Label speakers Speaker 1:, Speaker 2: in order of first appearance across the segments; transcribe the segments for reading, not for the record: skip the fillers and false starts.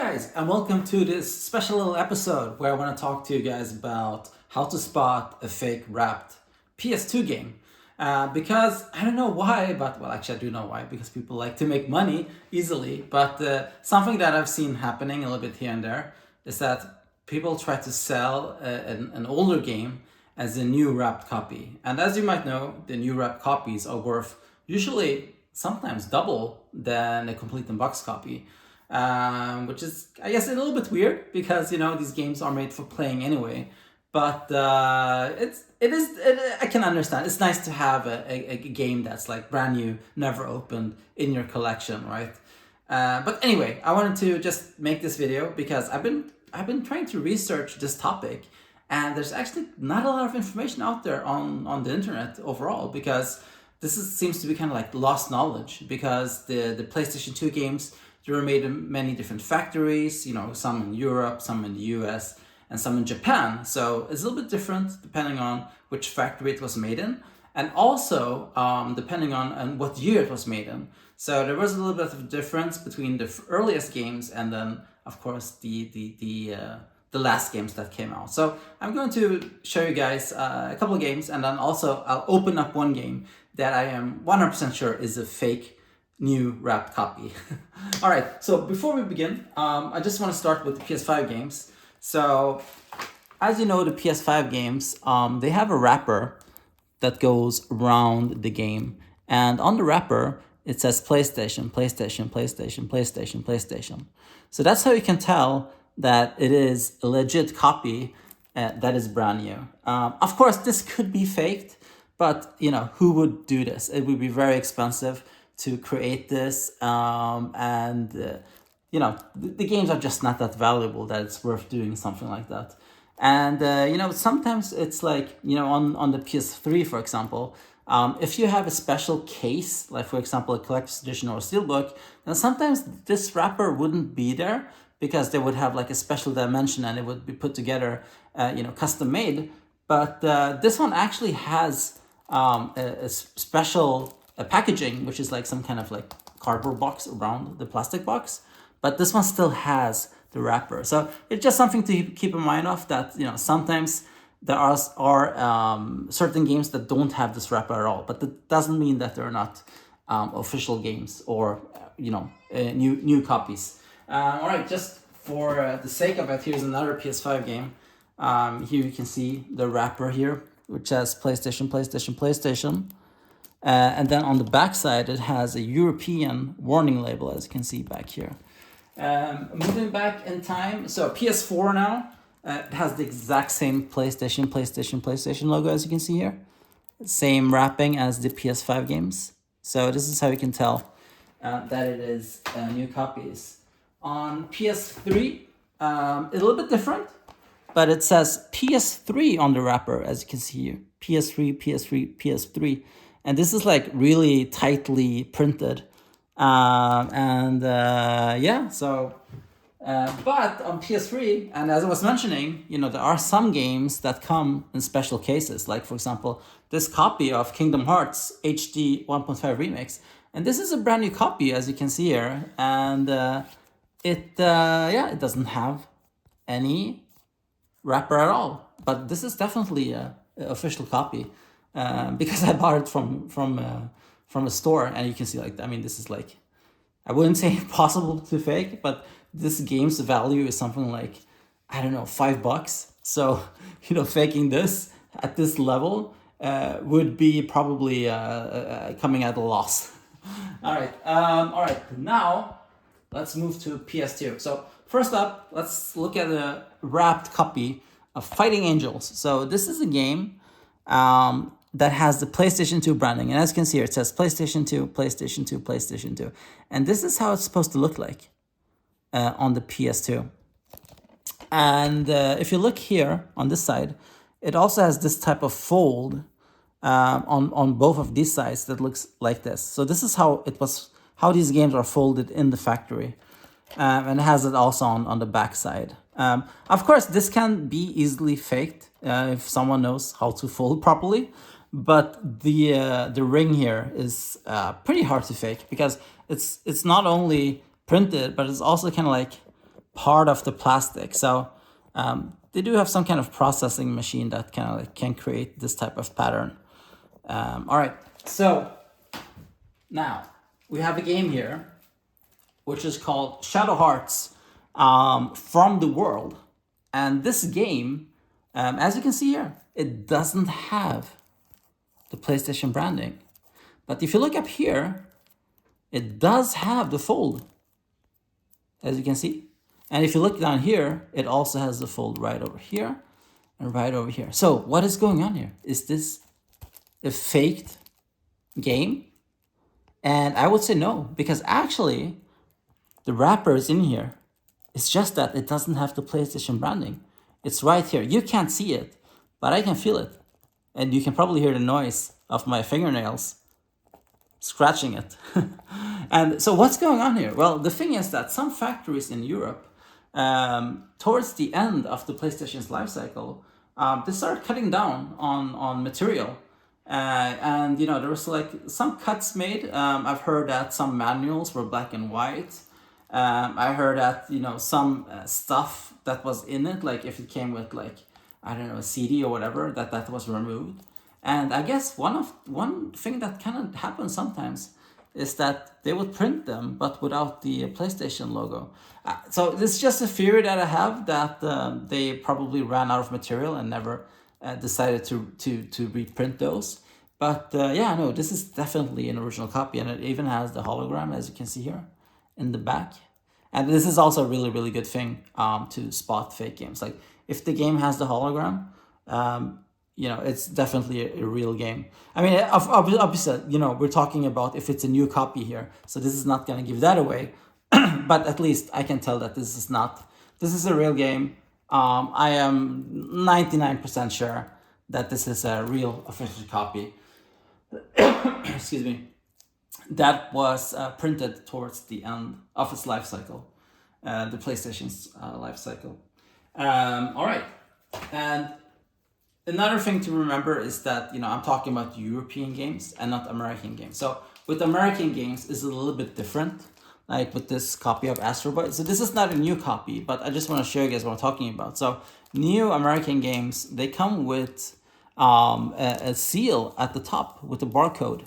Speaker 1: guys, and welcome to this special little episode where I want to talk to you guys about how to spot a fake wrapped PS2 game. Because I don't know why, but well, actually, I do know why, because people like to make money easily. But something that I've seen happening a little bit here and there is that people try to sell an older game as a new wrapped copy. And as you might know, the new wrapped copies are worth usually sometimes double than a complete in-box copy. Which is, I guess, a little bit weird because these games are made for playing anyway. But I can understand. It's nice to have a game that's like brand new, never opened in your collection, right? But anyway, I wanted to just make this video because I've been trying to research this topic, and there's actually not a lot of information out there on the internet overall, because seems to be kind of like lost knowledge, because the PlayStation 2 games, they were made in many different factories, some in Europe, some in the US, and some in Japan. So it's a little bit different depending on which factory it was made in, and also depending on what year it was made in. So there was a little bit of a difference between the earliest games and then, of course, the last games that came out. So I'm going to show you guys a couple of games, and then also I'll open up one game that I am 100% sure is a fake new wrapped copy. All right, so before we begin, I just want to start with the PS5 games. So as you know, the PS5 games, they have a wrapper that goes around the game. And on the wrapper, it says PlayStation, PlayStation, PlayStation, PlayStation, PlayStation. So that's how you can tell that it is a legit copy that is brand new. Of course, this could be faked, but who would do this? It would be very expensive to create this, and the games are just not that valuable that it's worth doing something like that. And sometimes it's like on the PS3, for example, if you have a special case, like for example a collector's edition or a steelbook, then sometimes this wrapper wouldn't be there because they would have like a special dimension and it would be put together, custom made. But this one actually has a special packaging, which is like some kind of like cardboard box around the plastic box, but this one still has the wrapper. So it's just something to keep in mind of, that sometimes there are certain games that don't have this wrapper at all, but that doesn't mean that they're not official games or new copies. All right, just for the sake of it, here's another PS5 game. Here you can see the wrapper here, which says PlayStation, PlayStation, PlayStation. And then on the back side, it has a European warning label, as you can see back here. Moving back in time, so PS4 now, it has the exact same PlayStation, PlayStation, PlayStation logo, as you can see here. Same wrapping as the PS5 games. So this is how you can tell that it is new copies. On PS3, a little bit different, but it says PS3 on the wrapper, as you can see here. PS3, PS3, PS3. And this is like really tightly printed. But on PS3, and as I was mentioning, there are some games that come in special cases. Like, for example, this copy of Kingdom Hearts HD 1.5 Remix. And this is a brand new copy, as you can see here. And it doesn't have any wrapper at all. But this is definitely an official copy. Because I bought it from a store, and you can see, like, I mean, this is like, I wouldn't say impossible to fake, but this game's value is something like, I don't know, $5. So faking this at this level would be probably coming at a loss. All right. Now let's move to PS2. So first up, let's look at a wrapped copy of Fighting Angels. So this is a game that has the PlayStation 2 branding. And as you can see here, it says PlayStation 2, PlayStation 2, PlayStation 2. And this is how it's supposed to look like on the PS2. And if you look here on this side, it also has this type of fold on both of these sides that looks like this. So this is how these games are folded in the factory. And it has it also on the back side. Of course, this can be easily faked if someone knows how to fold properly. But the ring here is pretty hard to fake, because it's not only printed, but it's also kind of like part of the plastic. So they do have some kind of processing machine that kind of like can create this type of pattern. All right, so now we have a game here, which is called Shadow Hearts from the World. And this game, as you can see here, it doesn't have the PlayStation branding. But if you look up here, it does have the fold, as you can see. And if you look down here, it also has the fold right over here and right over here. So what is going on here? Is this a faked game? And I would say no, because actually the wrapper is in here. It's just that it doesn't have the PlayStation branding. It's right here. You can't see it, but I can feel it. And you can probably hear the noise of my fingernails scratching it. And so what's going on here? Well, the thing is that some factories in Europe, towards the end of the PlayStation's life cycle, they started cutting down on material. And there was like some cuts made. I've heard that some manuals were black and white. I heard that some stuff that was in it, like if it came with like I don't know a CD or whatever, that was removed. And I guess one thing that kind of happens sometimes is that they would print them but without the PlayStation logo. So this is just a theory that I have that they probably ran out of material and never decided to reprint those. But yeah, no, this is definitely an original copy, and it even has the hologram, as you can see here in the back. And this is also a really, really good thing to spot fake games. Like if the game has the hologram, it's definitely a real game. I mean, obviously, we're talking about if it's a new copy here. So this is not going to give that away. But at least I can tell that this is a real game. I am 99% sure that this is a real official copy. Excuse me. That was printed towards the end of its life cycle, the PlayStation's life cycle. All right, and another thing to remember is that I'm talking about European games and not American games. So with American games, it's a little bit different. Like with this copy of Astro Boy. So this is not a new copy, but I just want to show you guys what I'm talking about. So new American games, they come with a seal at the top with the barcode.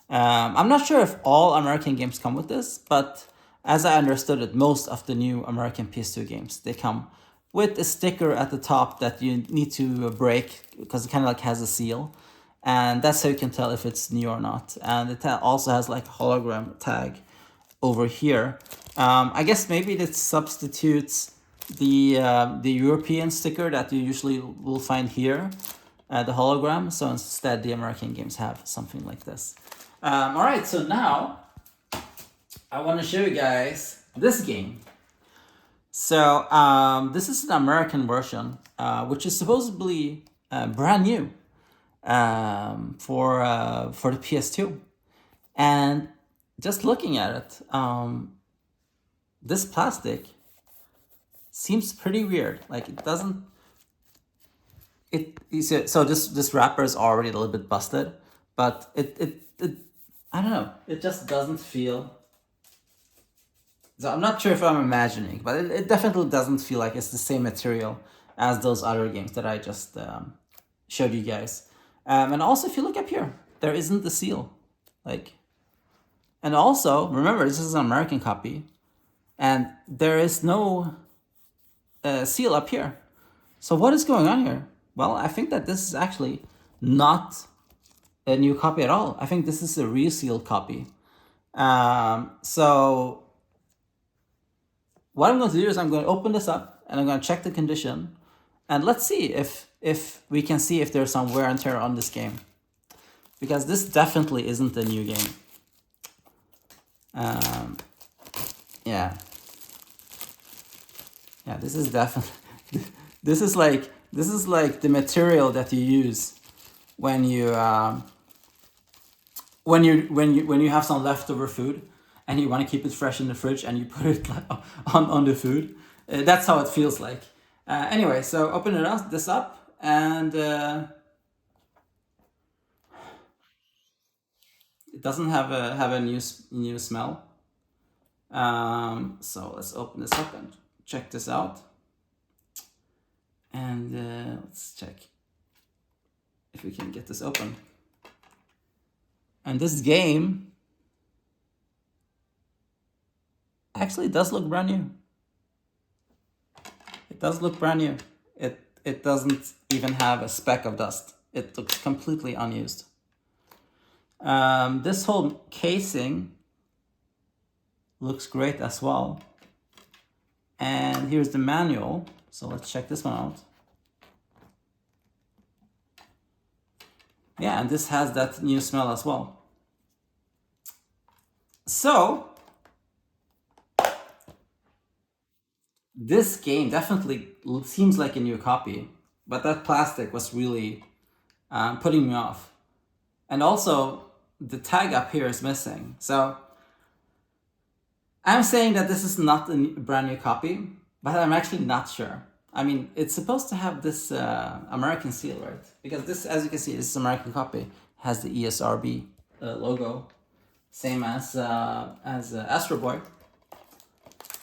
Speaker 1: I'm not sure if all American games come with this, but as I understood it, most of the new American PS2 games, they come with a sticker at the top that you need to break because it kind of like has a seal. And that's how you can tell if it's new or not. And it also has like a hologram tag over here. I guess maybe it substitutes the European sticker that you usually will find here, the hologram. So instead, the American games have something like this. All right, so now I want to show you guys this game. So this is an American version, which is supposedly brand new for the PS2. And just looking at it, this plastic seems pretty weird. Like it doesn't. So this wrapper is already a little bit busted, but it I don't know. It just doesn't feel. So I'm not sure if I'm imagining, but it definitely doesn't feel like it's the same material as those other games that I just showed you guys. And also, if you look up here, there isn't the seal. And also, remember, this is an American copy, and there is no seal up here. So what is going on here? Well, I think that this is actually not a new copy at all. I think this is a resealed copy. So what I'm going to do is I'm going to open this up and I'm going to check the condition, and let's see if we can see if there's some wear and tear on this game, because this definitely isn't a new game. Yeah, this is definitely this is like the material that you use when you have some leftover food and you want to keep it fresh in the fridge and you put it on the food. That's how it feels like. Anyway, so open this up, and it doesn't have a new smell. So let's open this up and check this out. And let's check if we can get this open. And this game actually does look brand new. It does look brand new. It doesn't even have a speck of dust. It looks completely unused. This whole casing looks great as well. And here's the manual. So let's check this one out. Yeah, and this has that new smell as well. So this game definitely seems like a new copy, but that plastic was really putting me off. And also, the tag up here is missing. So I'm saying that this is not a brand new copy, but I'm actually not sure. I mean, it's supposed to have this American seal, right? Because this, as you can see, this American copy has the ESRB logo, same as Astro Boy,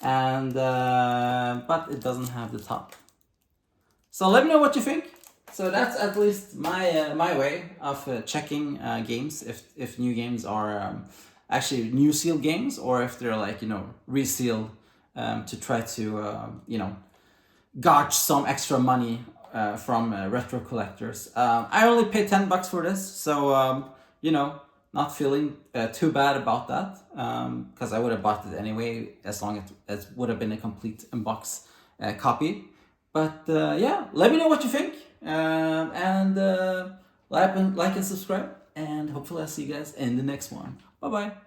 Speaker 1: and but it doesn't have the top. So let me know what you think. So that's at least my way of checking games, if new games are actually new sealed games, or if they're like, you know, resealed to try to you know, gouge some extra money from retro collectors. I only paid $10 for this, so you know, not feeling too bad about that, because I would have bought it anyway, as long as it would have been a complete inbox copy. But yeah, let me know what you think, and like and subscribe, and hopefully I'll see you guys in the next one. Bye bye.